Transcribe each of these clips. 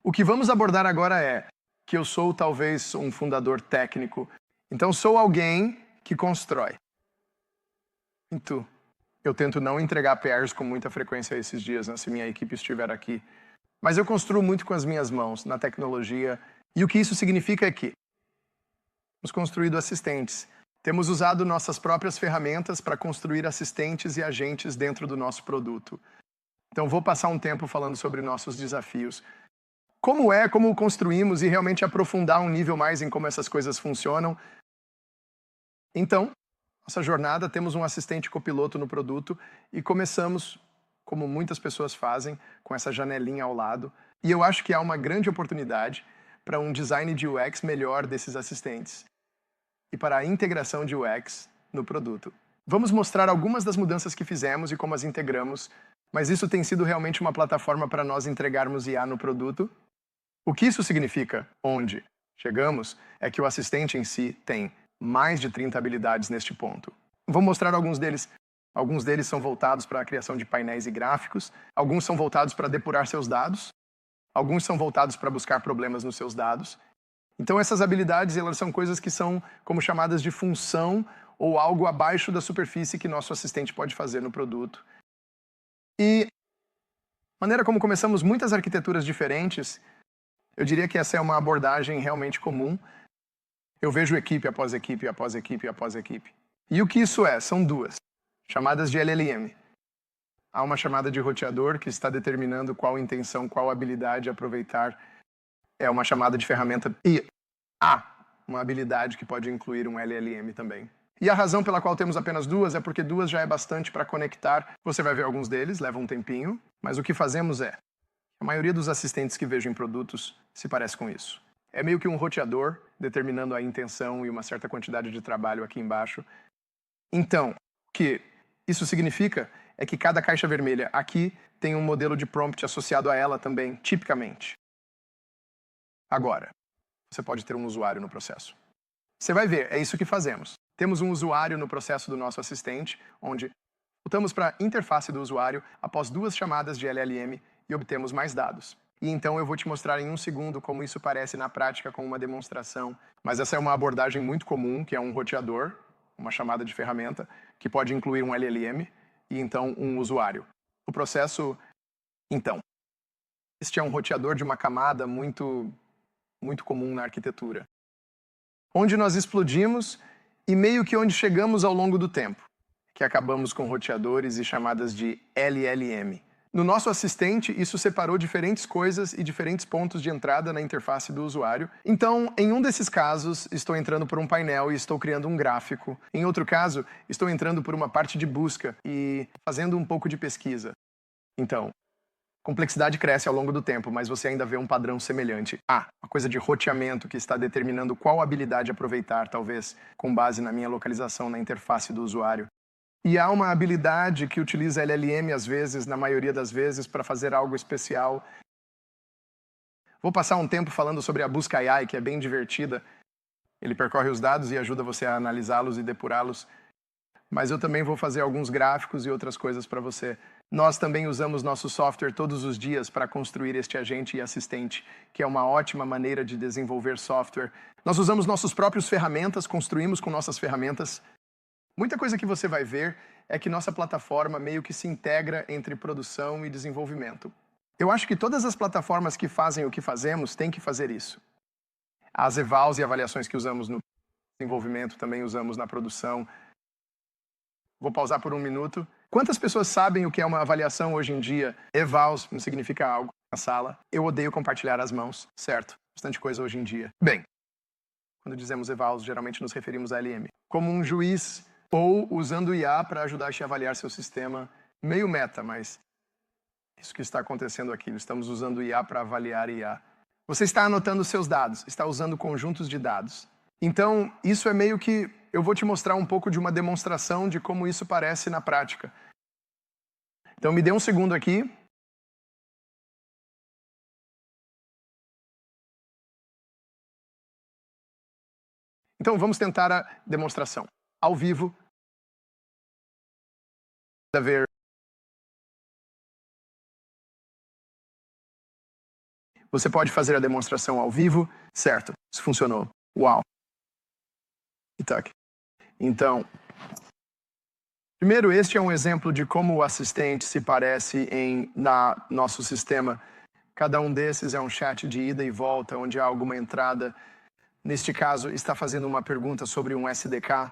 O que vamos abordar agora é que eu sou talvez um fundador técnico, então sou alguém que constrói. Eu tento não entregar PRs com muita frequência esses dias, né, se minha equipe estiver aqui. Mas eu construo muito com as minhas mãos, na tecnologia, e o que isso significa é que temos construído assistentes. Temos usado nossas próprias ferramentas para construir assistentes e agentes dentro do nosso produto. Então vou passar um tempo falando sobre nossos desafios. Como construímos e realmente aprofundar um nível mais em como essas coisas funcionam. Então, nossa jornada, temos um assistente copiloto no produto e começamos, como muitas pessoas fazem, com essa janelinha ao lado. E eu acho que há uma grande oportunidade para um design de UX melhor desses assistentes e para a integração de UX no produto. Vamos mostrar algumas das mudanças que fizemos e como as integramos, mas isso tem sido realmente uma plataforma para nós entregarmos IA no produto. O que isso significa? Onde chegamos é que o assistente em si tem mais de 30 habilidades neste ponto. Vou mostrar alguns deles. Alguns deles são voltados para a criação de painéis e gráficos, alguns são voltados para depurar seus dados, alguns são voltados para buscar problemas nos seus dados. Então essas habilidades, elas são coisas que são como chamadas de função ou algo abaixo da superfície que nosso assistente pode fazer no produto. E a maneira como começamos muitas arquiteturas diferentes, eu diria que essa é uma abordagem realmente comum. Eu vejo equipe após equipe, após equipe, após equipe. E o que isso é? São duas, chamadas de LLM. Há uma chamada de roteador que está determinando qual intenção, qual habilidade aproveitar. É uma chamada de ferramenta. E há uma habilidade que pode incluir um LLM também. E a razão pela qual temos apenas duas é porque duas já é bastante para conectar. Você vai ver alguns deles, leva um tempinho. Mas o que fazemos é, a maioria dos assistentes que vejo em produtos se parece com isso. É meio que um roteador, determinando a intenção e uma certa quantidade de trabalho aqui embaixo. Então, o que isso significa é que cada caixa vermelha aqui tem um modelo de prompt associado a ela também, tipicamente. Agora, você pode ter um usuário no processo. Você vai ver, é isso que fazemos. Temos um usuário no processo do nosso assistente, onde voltamos para a interface do usuário após duas chamadas de LLM e obtemos mais dados. E então eu vou te mostrar em um segundo como isso parece na prática com uma demonstração. Mas essa é uma abordagem muito comum, que é um roteador, uma chamada de ferramenta, que pode incluir um LLM e então um usuário. O processo, então, este é um roteador de uma camada muito comum na arquitetura, onde nós explodimos e meio que onde chegamos ao longo do tempo, que acabamos com roteadores e chamadas de LLM. No nosso assistente, isso separou diferentes coisas e diferentes pontos de entrada na interface do usuário. Então, em um desses casos, estou entrando por um painel e estou criando um gráfico. Em outro caso, estou entrando por uma parte de busca e fazendo um pouco de pesquisa. Então, complexidade cresce ao longo do tempo, mas você ainda vê um padrão semelhante. Uma coisa de roteamento que está determinando qual habilidade aproveitar, talvez com base na minha localização na interface do usuário. E há uma habilidade que utiliza LLM, às vezes, na maioria das vezes, para fazer algo especial. Vou passar um tempo falando sobre a busca AI, que é bem divertida. Ele percorre os dados e ajuda você a analisá-los e depurá-los. Mas eu também vou fazer alguns gráficos e outras coisas para você. Nós também usamos nosso software todos os dias para construir este agente e assistente, que é uma ótima maneira de desenvolver software. Nós usamos nossas próprias ferramentas, construímos com nossas ferramentas. Muita coisa que você vai ver é que nossa plataforma meio que se integra entre produção e desenvolvimento. Eu acho que todas as plataformas que fazem o que fazemos têm que fazer isso. As evals e avaliações que usamos no desenvolvimento também usamos na produção. Vou pausar por um minuto. Quantas pessoas sabem o que é uma avaliação hoje em dia? Evals não significa algo na sala. Eu odeio compartilhar as mãos, certo? Bastante coisa hoje em dia. Bem, quando dizemos evals, geralmente nos referimos a LM. Como um juiz ou usando IA para ajudar a te avaliar seu sistema. Meio meta, mas isso que está acontecendo aqui. Estamos usando IA para avaliar IA. Você está anotando seus dados, está usando conjuntos de dados. Então, isso é meio que... Eu vou te mostrar um pouco de uma demonstração de como isso parece na prática. Então, me dê um segundo aqui. Então, vamos tentar a demonstração. Ao vivo. Você pode fazer a demonstração ao vivo? Certo, isso funcionou. Uau. Itaque. Então, primeiro, este é um exemplo de como o assistente se parece na nosso sistema. Cada um desses é um chat de ida e volta, onde há alguma entrada. Neste caso, está fazendo uma pergunta sobre um SDK.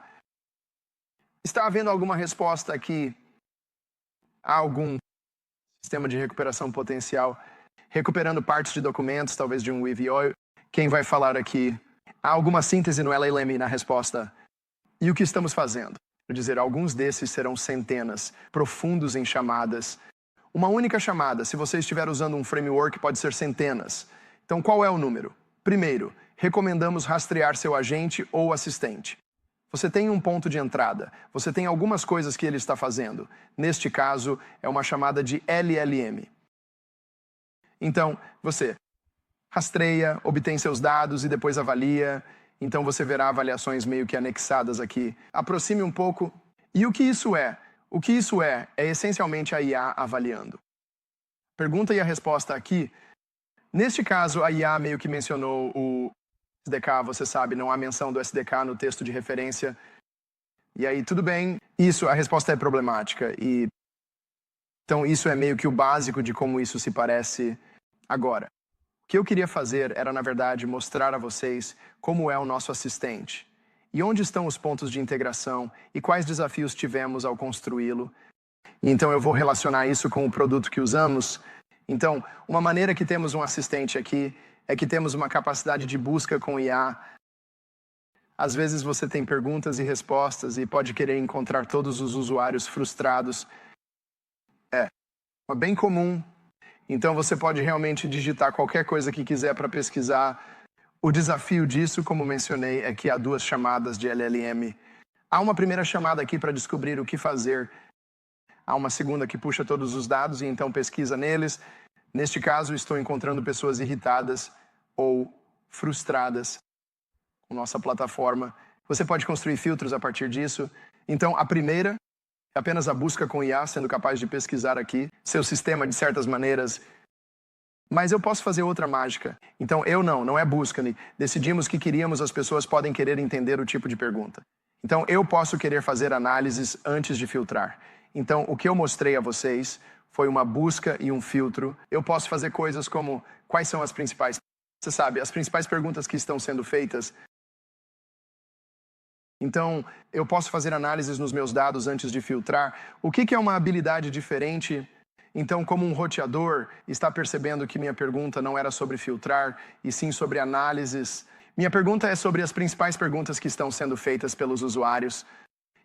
Está havendo alguma resposta aqui? Há algum sistema de recuperação potencial recuperando partes de documentos, talvez de um EVO? Quem vai falar aqui? Há alguma síntese no LLM na resposta? E o que estamos fazendo? Quer dizer, alguns desses serão centenas, profundos em chamadas. Uma única chamada, se você estiver usando um framework, pode ser centenas. Então, qual é o número? Primeiro, recomendamos rastrear seu agente ou assistente. Você tem um ponto de entrada, você tem algumas coisas que ele está fazendo. Neste caso, é uma chamada de LLM. Então, você rastreia, obtém seus dados e depois avalia. Então, você verá avaliações meio que anexadas aqui. Aproxime um pouco. E o que isso é? O que isso é essencialmente a IA avaliando. Pergunta e a resposta aqui. Neste caso, a IA meio que mencionou o SDK, você sabe, não há menção do SDK no texto de referência. E aí, tudo bem, a resposta é problemática. Então, isso é meio que o básico de como isso se parece agora. O que eu queria fazer era, na verdade, mostrar a vocês como é o nosso assistente. E onde estão os pontos de integração e quais desafios tivemos ao construí-lo. Então, eu vou relacionar isso com o produto que usamos. Então, uma maneira que temos um assistente aqui é que temos uma capacidade de busca com IA. Às vezes você tem perguntas e respostas e pode querer encontrar todos os usuários frustrados. É bem comum. Então você pode realmente digitar qualquer coisa que quiser para pesquisar. O desafio disso, como mencionei, é que há duas chamadas de LLM. Há uma primeira chamada aqui para descobrir o que fazer. Há uma segunda que puxa todos os dados e então pesquisa neles. Neste caso, estou encontrando pessoas irritadas ou frustradas com nossa plataforma. Você pode construir filtros a partir disso. Então, a primeira é apenas a busca com IA, sendo capaz de pesquisar aqui seu sistema de certas maneiras. Mas eu posso fazer outra mágica. Então, não é busca. Decidimos que queríamos, as pessoas podem querer entender o tipo de pergunta. Então, eu posso querer fazer análises antes de filtrar. Então, o que eu mostrei a vocês foi uma busca e um filtro. Eu posso fazer coisas como, quais são as principais? Você sabe, as principais perguntas que estão sendo feitas. Então, eu posso fazer análises nos meus dados antes de filtrar. O que é uma habilidade diferente? Então, como um roteador está percebendo que minha pergunta não era sobre filtrar, e sim sobre análises. Minha pergunta é sobre as principais perguntas que estão sendo feitas pelos usuários.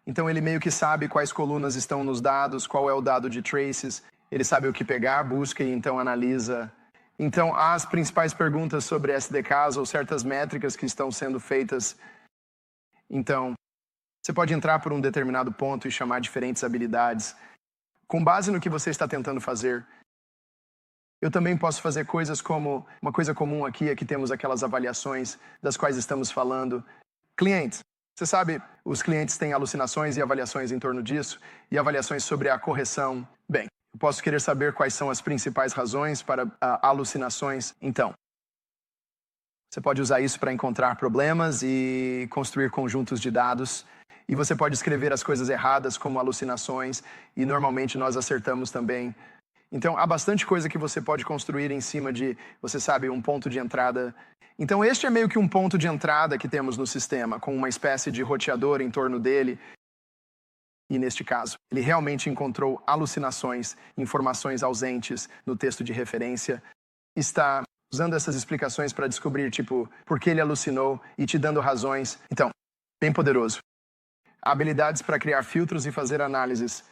Então, ele meio que sabe quais colunas estão nos dados, qual é o dado de traces. Ele sabe o que pegar, busca e então analisa. Então, há as principais perguntas sobre SDKs ou certas métricas que estão sendo feitas. Então, você pode entrar por um determinado ponto e chamar diferentes habilidades. Com base no que você está tentando fazer, eu também posso fazer coisas como... Uma coisa comum aqui é que temos aquelas avaliações das quais estamos falando. Clientes. Você sabe, os clientes têm alucinações e avaliações em torno disso, e avaliações sobre a correção. Bem, eu posso querer saber quais são as principais razões para alucinações. Então, você pode usar isso para encontrar problemas e construir conjuntos de dados. E você pode escrever as coisas erradas como alucinações, e normalmente nós acertamos também. Então, há bastante coisa que você pode construir em cima de, você sabe, um ponto de entrada. Então, este é meio que um ponto de entrada que temos no sistema, com uma espécie de roteador em torno dele. E, neste caso, ele realmente encontrou alucinações, informações ausentes no texto de referência. Está usando essas explicações para descobrir, por que ele alucinou e te dando razões. Então, bem poderoso. Habilidades para criar filtros e fazer análises.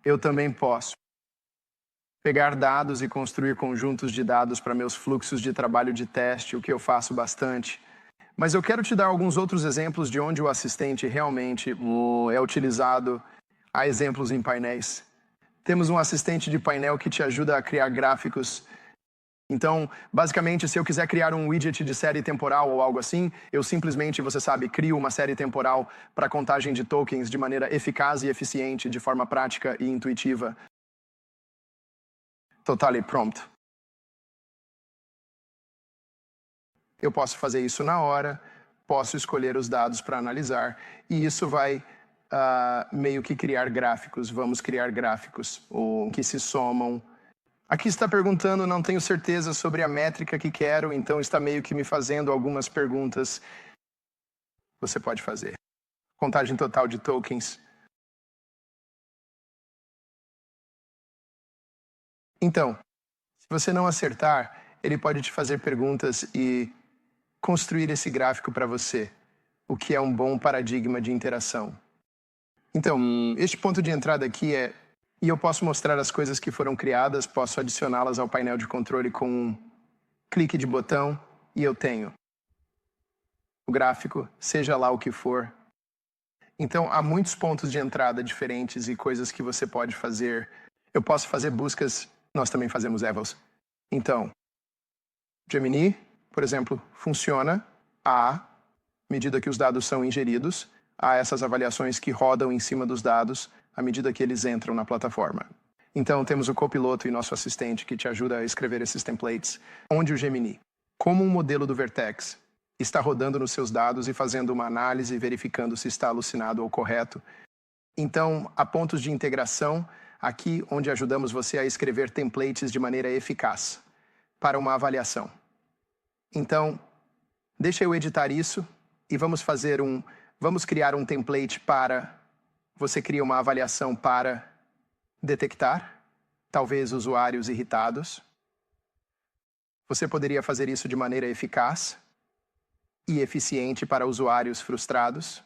Eu também posso pegar dados e construir conjuntos de dados para meus fluxos de trabalho de teste, o que eu faço bastante. Mas eu quero te dar alguns outros exemplos de onde o assistente realmente é utilizado. Há exemplos em painéis. Temos um assistente de painel que te ajuda a criar gráficos. Então, basicamente, se eu quiser criar um widget de série temporal ou algo assim, eu simplesmente, você sabe, crio uma série temporal para contagem de tokens de maneira eficaz e eficiente, de forma prática e intuitiva. Totally prompt. Eu posso fazer isso na hora, posso escolher os dados para analisar, e isso vai meio que criar gráficos. Vamos criar gráficos que se somam. Aqui está perguntando, não tenho certeza sobre a métrica que quero, então está meio que me fazendo algumas perguntas. Você pode fazer. Contagem total de tokens. Então, se você não acertar, ele pode te fazer perguntas e construir esse gráfico para você, o que é um bom paradigma de interação. Então, este ponto de entrada aqui e eu posso mostrar as coisas que foram criadas, posso adicioná-las ao painel de controle com um clique de botão e eu tenho o gráfico, seja lá o que for. Então, há muitos pontos de entrada diferentes e coisas que você pode fazer. Eu posso fazer buscas, nós também fazemos evals. Então, Gemini, por exemplo, funciona à medida que os dados são ingeridos, há essas avaliações que rodam em cima dos dados à medida que eles entram na plataforma. Então, temos o copiloto e nosso assistente que te ajuda a escrever esses templates, onde o Gemini, como um modelo do Vertex, está rodando nos seus dados e fazendo uma análise, verificando se está alucinado ou correto. Então, há pontos de integração aqui onde ajudamos você a escrever templates de maneira eficaz para uma avaliação. Então, deixa eu editar isso e vamos criar um template para você criar uma avaliação para detectar, talvez, usuários irritados. Você poderia fazer isso de maneira eficaz e eficiente para usuários frustrados.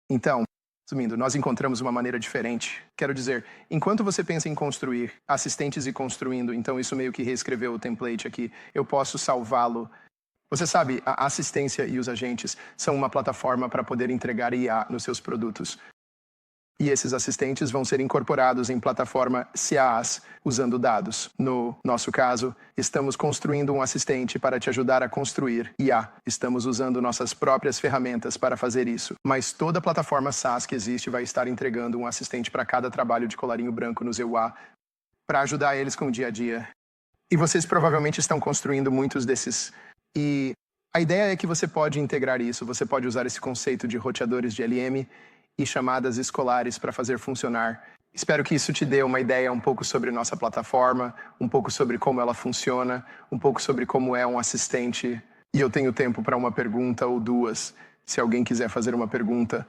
Então, resumindo, nós encontramos uma maneira diferente. Quero dizer, enquanto você pensa em construir assistentes e construindo, então isso meio que reescreveu o template aqui, eu posso salvá-lo. Você sabe, a assistência e os agentes são uma plataforma para poder entregar IA nos seus produtos. E esses assistentes vão ser incorporados em plataforma SaaS usando dados. No nosso caso, estamos construindo um assistente para te ajudar a construir IA. Estamos usando nossas próprias ferramentas para fazer isso. Mas toda plataforma SaaS que existe vai estar entregando um assistente para cada trabalho de colarinho branco no EUA para ajudar eles com o dia a dia. E vocês provavelmente estão construindo muitos desses. E a ideia é que você pode integrar isso. Você pode usar esse conceito de roteadores de LM e chamadas escolares para fazer funcionar. Espero que isso te dê uma ideia um pouco sobre nossa plataforma, um pouco sobre como ela funciona, um pouco sobre como é um assistente. E eu tenho tempo para uma pergunta ou duas, se alguém quiser fazer uma pergunta.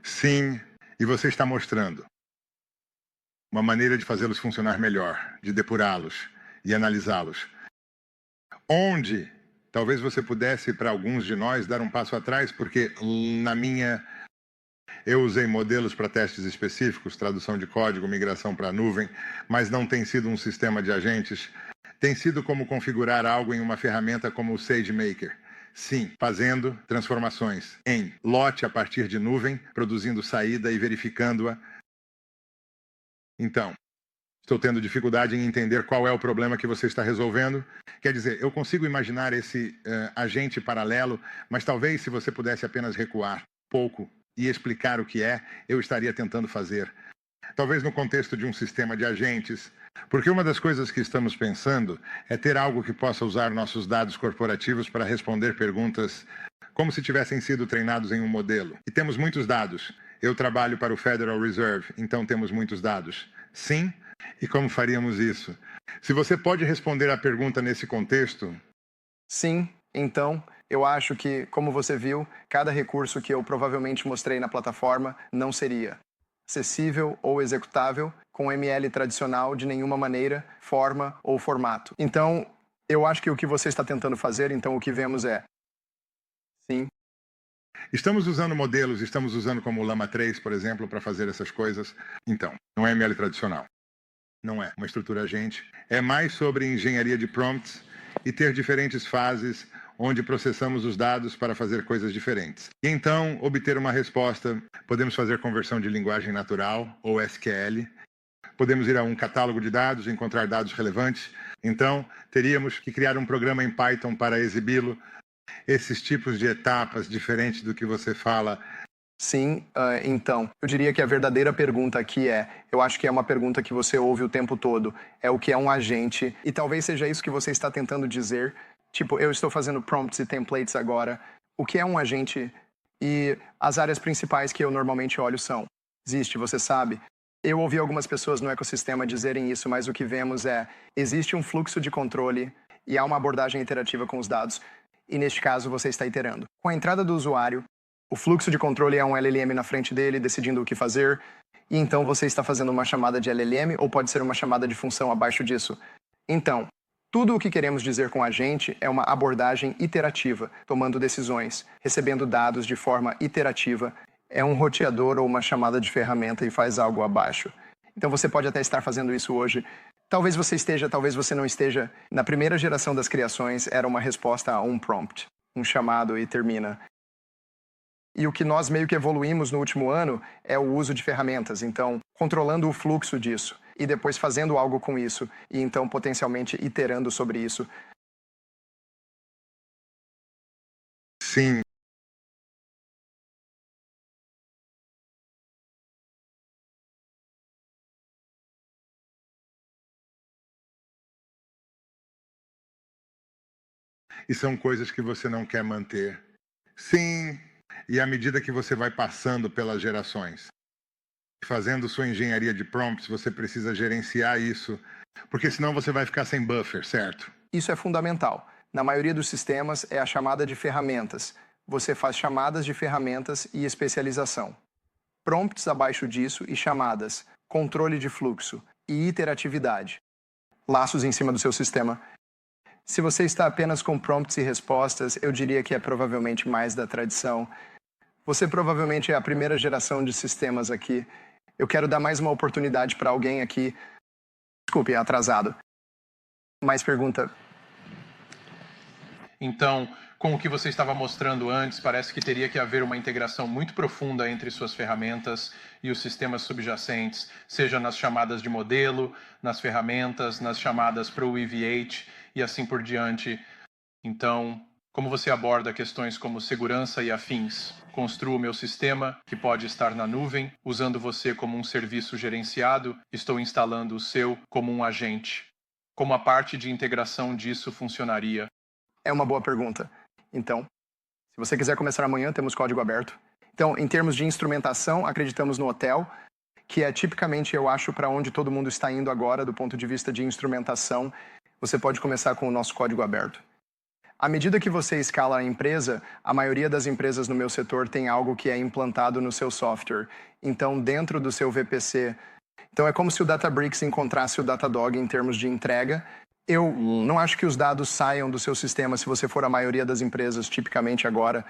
Sim, e você está mostrando uma maneira de fazê-los funcionar melhor, de depurá-los e analisá-los. Onde talvez você pudesse, para alguns de nós, dar um passo atrás, porque eu usei modelos para testes específicos, tradução de código, migração para a nuvem, mas não tem sido um sistema de agentes. Tem sido como configurar algo em uma ferramenta como o SageMaker. Sim, fazendo transformações em lote a partir de nuvem, produzindo saída e verificando-a. Então, estou tendo dificuldade em entender qual é o problema que você está resolvendo. Quer dizer, eu consigo imaginar esse agente paralelo, mas talvez se você pudesse apenas recuar um pouco e explicar o que é, eu estaria tentando fazer. Talvez no contexto de um sistema de agentes, porque uma das coisas que estamos pensando é ter algo que possa usar nossos dados corporativos para responder perguntas como se tivessem sido treinados em um modelo. E temos muitos dados. Eu trabalho para o Federal Reserve, então temos muitos dados. Sim? E como faríamos isso? Se você pode responder à pergunta nesse contexto... Sim, então, eu acho que, como você viu, cada recurso que eu provavelmente mostrei na plataforma não seria acessível ou executável com ML tradicional de nenhuma maneira, forma ou formato. Então, eu acho que o que você está tentando fazer, então o que vemos é... Sim. Estamos usando modelos, estamos usando como o Llama 3, por exemplo, para fazer essas coisas. Então, não é ML tradicional. Não é uma estrutura agente. É mais sobre engenharia de prompts e ter diferentes fases onde processamos os dados para fazer coisas diferentes. E então, obter uma resposta, podemos fazer conversão de linguagem natural, ou SQL. Podemos ir a um catálogo de dados, encontrar dados relevantes. Então, teríamos que criar um programa em Python para exibi-lo. Esses tipos de etapas, diferentes do que você fala. Sim, então, eu diria que a verdadeira pergunta aqui eu acho que é uma pergunta que você ouve o tempo todo, é o que é um agente, e talvez seja isso que você está tentando dizer, tipo, eu estou fazendo prompts e templates agora, o que é um agente? E as áreas principais que eu normalmente olho são, existe, você sabe, eu ouvi algumas pessoas no ecossistema dizerem isso, mas o que vemos existe um fluxo de controle e há uma abordagem iterativa com os dados, e neste caso você está iterando. Com a entrada do usuário, o fluxo de controle é um LLM na frente dele, decidindo o que fazer, e então você está fazendo uma chamada de LLM ou pode ser uma chamada de função abaixo disso. Então, tudo o que queremos dizer com agente é uma abordagem iterativa, tomando decisões, recebendo dados de forma iterativa, é um roteador ou uma chamada de ferramenta e faz algo abaixo. Então você pode até estar fazendo isso hoje. Talvez você esteja, talvez você não esteja. Na primeira geração das criações era uma resposta a um prompt, um chamado e termina. E o que nós meio que evoluímos no último ano é o uso de ferramentas, então controlando o fluxo disso e depois fazendo algo com isso e então potencialmente iterando sobre isso. Sim. E são coisas que você não quer manter. Sim. E à medida que você vai passando pelas gerações, fazendo sua engenharia de prompts, você precisa gerenciar isso, porque senão você vai ficar sem buffer, certo? Isso é fundamental. Na maioria dos sistemas é a chamada de ferramentas. Você faz chamadas de ferramentas e especialização. Prompts abaixo disso e chamadas, controle de fluxo e iteratividade. Laços em cima do seu sistema. Se você está apenas com prompts e respostas, eu diria que é provavelmente mais da tradição. Você provavelmente é a primeira geração de sistemas aqui. Eu quero dar mais uma oportunidade para alguém aqui. Desculpe, é atrasado. Mais pergunta. Então, com o que você estava mostrando antes, parece que teria que haver uma integração muito profunda entre suas ferramentas e os sistemas subjacentes, seja nas chamadas de modelo, nas ferramentas, nas chamadas para o EVH e assim por diante. Então, como você aborda questões como segurança e afins? Construo meu sistema, que pode estar na nuvem, usando você como um serviço gerenciado, estou instalando o seu como um agente. Como a parte de integração disso funcionaria? É uma boa pergunta. Então, se você quiser começar amanhã, temos código aberto. Então, em termos de instrumentação, acreditamos no hotel, que é tipicamente, eu acho, para onde todo mundo está indo agora, do ponto de vista de instrumentação. Você pode começar com o nosso código aberto. À medida que você escala a empresa, a maioria das empresas no meu setor tem algo que é implantado no seu software. Então, dentro do seu VPC... Então, é como se o Databricks encontrasse o Datadog em termos de entrega. Eu não acho que os dados saiam do seu sistema se você for a maioria das empresas, tipicamente agora.